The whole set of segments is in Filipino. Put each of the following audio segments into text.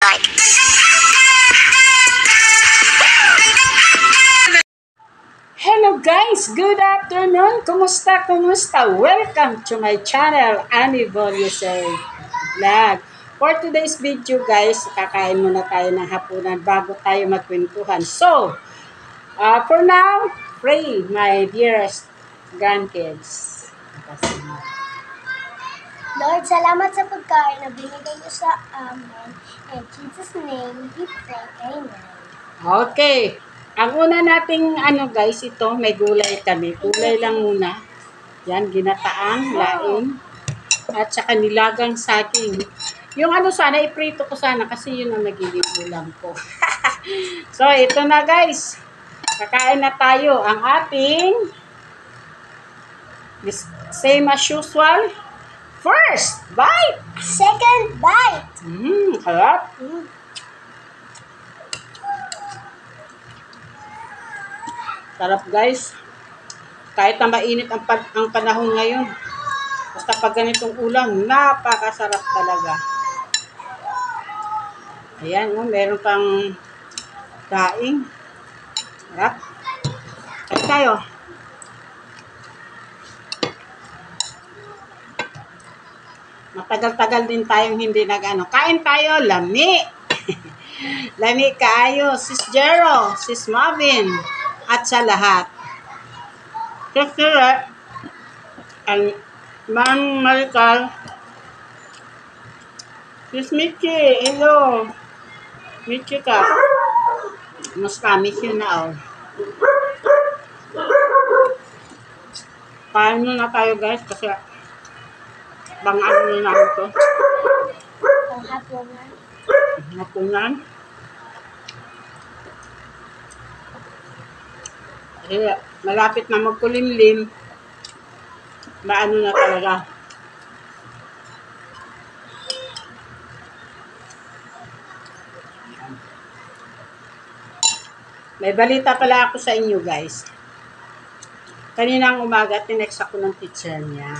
like. Hello guys! Good afternoon! Kumusta? Welcome to my channel, Annie Voluser Vlog. For today's video guys, kakain muna tayo ng hapunan bago tayo magkwentuhan. So, for now, pray my dearest grandkids. Lord, salamat sa pagkain na binigay niyo sa amin. In Jesus' name, we pray. Amen. Okay. Ang una nating guys, ito may gulay kami. Gulay lang muna. Yan, ginataang, laing, at saka nilagang saging. Yung sana, iprito ko sana kasi yun ang magiging ulam ko. So, ito na guys. Kakain na tayo. Ang ating same as usual. First bite. Second bite. Harap. Sarap guys. Kahit na mainit ang panahon ngayon. Basta pag ganitong ulam, napakasarap talaga. Ayan, meron pang daing. Sarap. Kain tayo. Matagal-tagal din tayong hindi Kain tayo, lami. Lami kaayo. Sis Jero, Sis Marvin, at sa lahat. Kasi, ang Ma'am Marical, Sis Michi, hello. Michi ka. Musta, miss you na, oh. Kain na tayo, guys, kasi bang na ito. Ang hapunan. Hapunan. Malapit na magkulimlim. Maano na talaga. May balita pala ako sa inyo guys. Kaninang umaga, tinext ako ng teacher niya.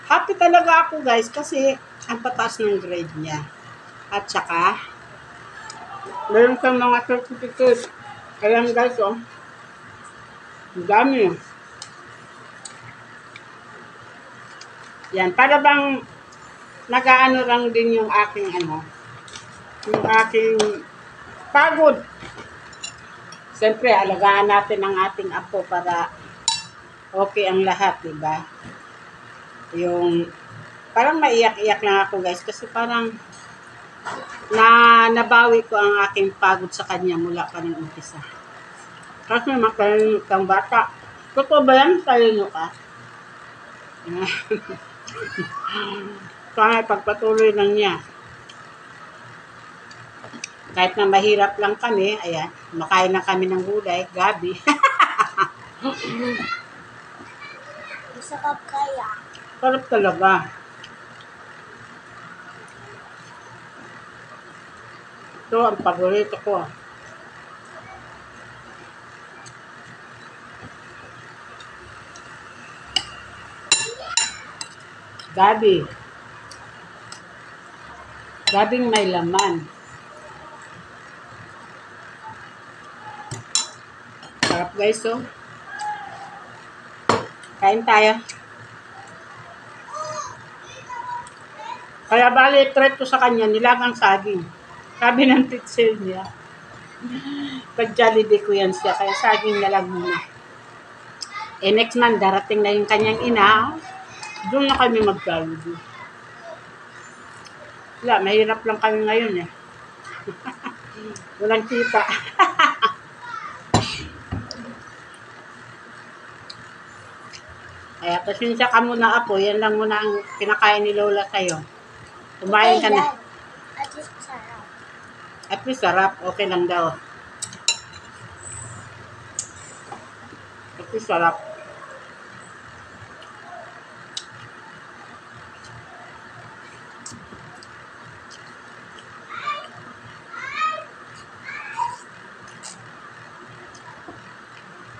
Happy talaga ako guys kasi ang pataas ng grade niya. At saka, meron kang mga certificate. Ayan guys, oh. Ang dami. Yan, para bang nag-aano lang din yung aking yung aking pagod. Siyempre, alagaan natin ang ating apo para okay ang lahat, diba? Yung, parang maiyak-iyak lang ako guys kasi parang nabawi ko ang aking pagod sa kanya mula pa ng umpisa. Kasi makain kang bata. Totoo ba yan? Tayo nyo ka? Kaya pagpatuloy lang niya. Kahit na mahirap lang kami, ayan, makain na kami ng gulay, gabi. Masarap kaya. Sarap talaga. Ito ang paborito ko. Gabi. Gabing may laman. Sarap guys, oh. Kain tayo. Kaya bali, treat ko sa kanya, nilagang saging. Sabi ng teacher niya. Pag Jollibee ko yan siya, kaya saging na lang muna. Next month, darating na yung kanyang ina. Doon na kami mag-Jollibee. Wala, mahirap lang kami ngayon eh. Walang kita. Kaya pasensya ka muna apo, yan lang muna ang kinakain ni Lola sa'yo. Kumain ka na. At least sarap. At least sarap, okay lang daw. At least sarap.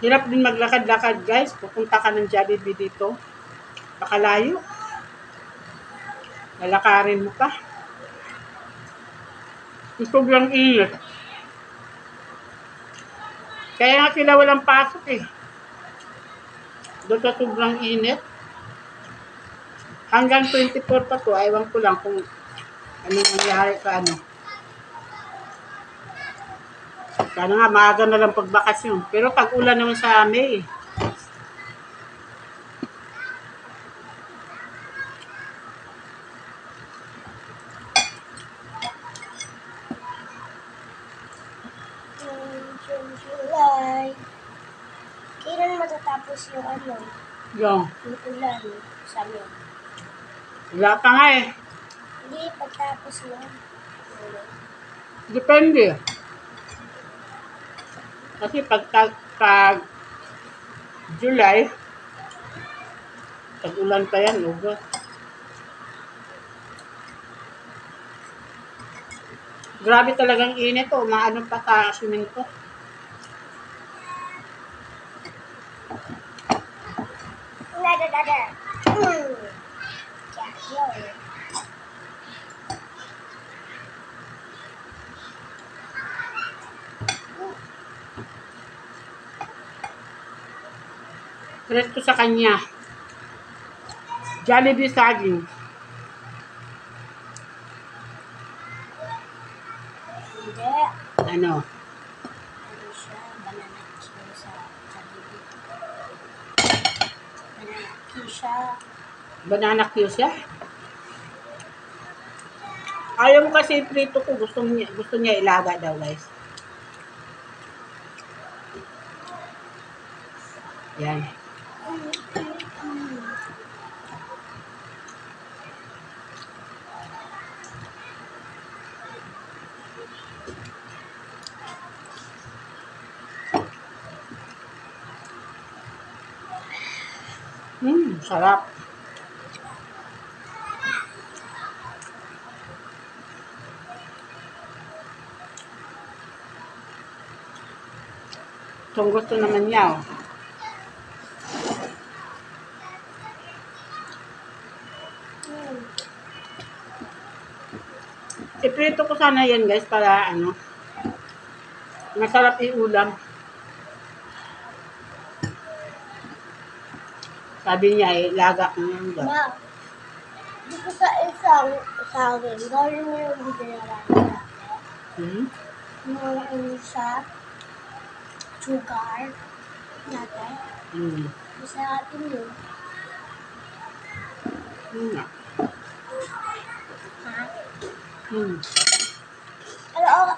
Hirap din maglakad-lakad guys. Pupunta ka ng Jollibee dito. Pakalayo. Lalakarin mo pa. Sobrang init. Kaya nga sila walang pasok eh. Doon sa sobrang init. Hanggang 24 pa to, ewan ko lang kung anong nangyari sa ano. Sana nga, maaga na lang pagbakasyon. Pero pag ulan naman sa May. June, July. Kailan matatapos yung ano? Yung, Yung ulan sa amin? wala pa nga eh. Hindi, pagtapos lang. Depende. Kasi pag July, pag ulan pa yan, ugo. Grabe talagang init o, maano pa sa simento. Rest ko sa kanya. Jollibee saging. Hindi. Ano? Ano siya? Banana cue sa Jollibee. Banana cue siya. Banana Q siya? Ayaw mo kasi prito ko. Gusto niya ilaga daw, guys. Yan. Sarap. Kung gusto naman niya, oh. Iprito ko sana yan, guys, para ano, masarap iulam. Sabi niya, laga ko yan daw. Ma, dito sa isang saging, gawin mo yung binayaran niya. Mga ano siya, sugar, natin. Gusto natin yun. Ha?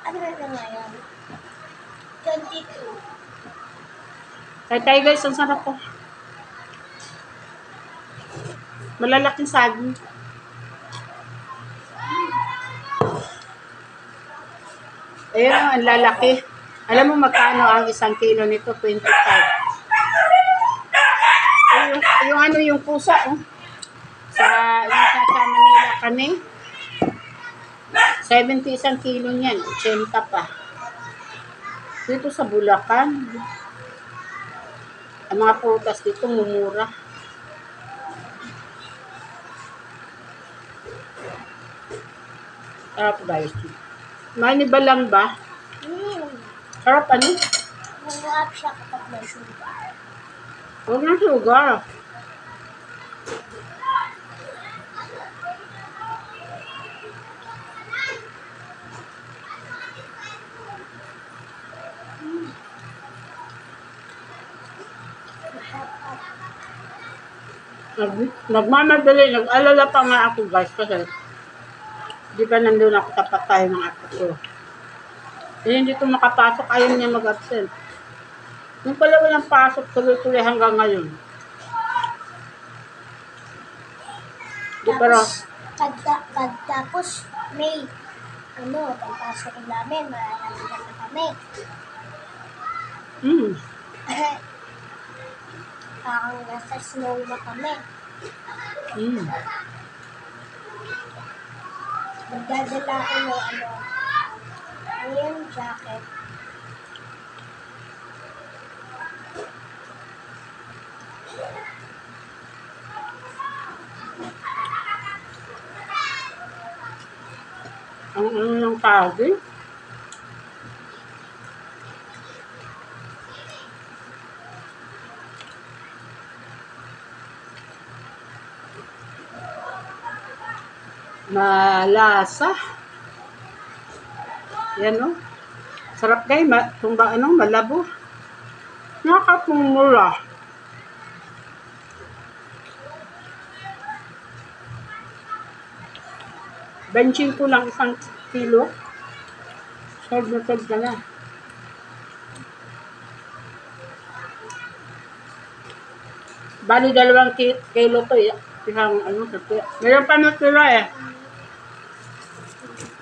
Ano na ngayon? 22. Tayo guys, ang sarap po. Malalaking saging. Ayun, ang lalaki. Alam mo magkano ang 1 kilo nito? 25. Yung ano yung pusa, oh. Yung sa Manila kami. 70 1 kilo niyan. 80 pa. Dito sa Bulacan. Ang mga prutas dito mumura. Sarap guys. Maniba lang ba? Sarap ano? Masarap siya kapag may sugar. Huwag na sugar. Nagmamadali, nag-alala pa nga ako guys kasi di ba nandun ako sa patay ng apo ko. Eh, hindi ko makapasok, ayaw niya mag-absent. Yung pala walang pasok, tuloy-tuloy hanggang ngayon. Di pero, Tapos may pagpasok namin, malalagyan na kami. Parang nasa snow na kami. Magdadala ko ng yung jacket. ang ano ng tawag eh. Malasa. Yan o. Sarap guys. Kung ba ano, malabo. Nakapumura. Benching ko lang 1 kilo. Sold na sold ka na. Bali 2 kilo to eh. Isang ano, ngayon pa natira eh.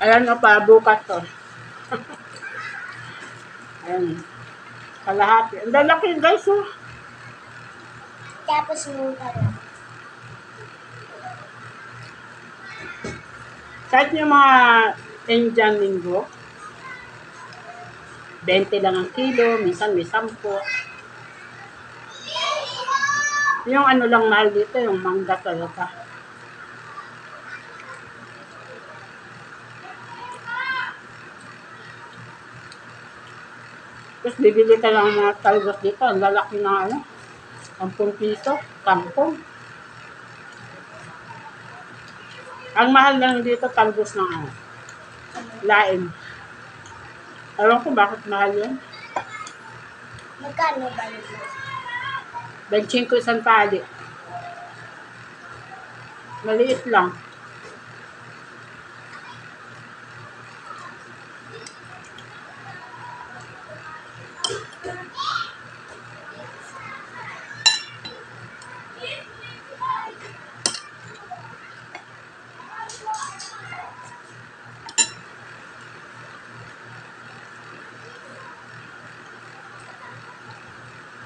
Ayan o pa, bukas to. Ayan. Kalahati. Ang lalaki guys oh. Tapos mo ka lang. Kahit yung mga Indian linggo, 20 lang ang kilo, minsan may 10. Yung ano lang mahal dito, yung mangga talaga. Tapos bibili ka lang ng mga talbos dito, ang lalaki na ano, 10 piso, 10. Ang mahal lang dito, talbos ng ano, lain. Alam ko bakit mahal yun. Magkano ba yun? Benching ko isang tali. Maliit lang.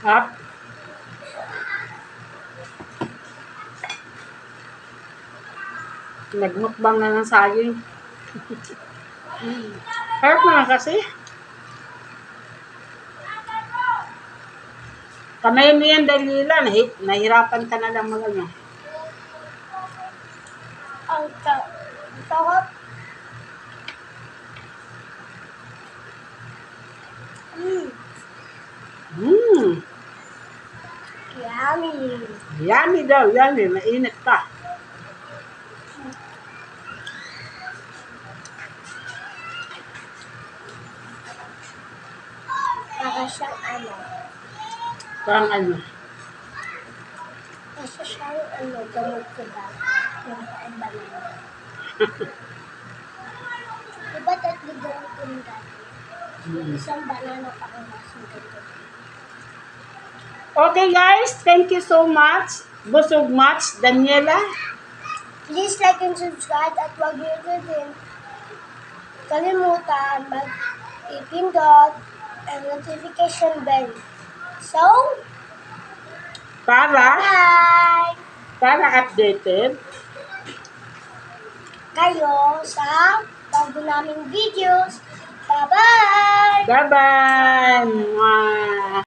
Up. Nagmukbang na ng saging. Harap naman kasi. Kamay mo yan, Dalila. Nahirapan ka na lang mga nyo. Ang sarap. Yummy. Yummy daw, yummy. Mainit pa. Para siyang ano. Parang ano. Para siyang ano, gamot ko ba? Yung banana. Diba 3 gamot ko yung dati? Isang banana pa ang lasang ganito. Okay guys, thank you so much. Busog much, Daniela. Please like and subscribe at huwag niyo din kalimutan mag-ipindot ang notification bell. So, bye! Para updated Kayo sa bago naming videos. Bye-bye! Bye-bye! Mwah!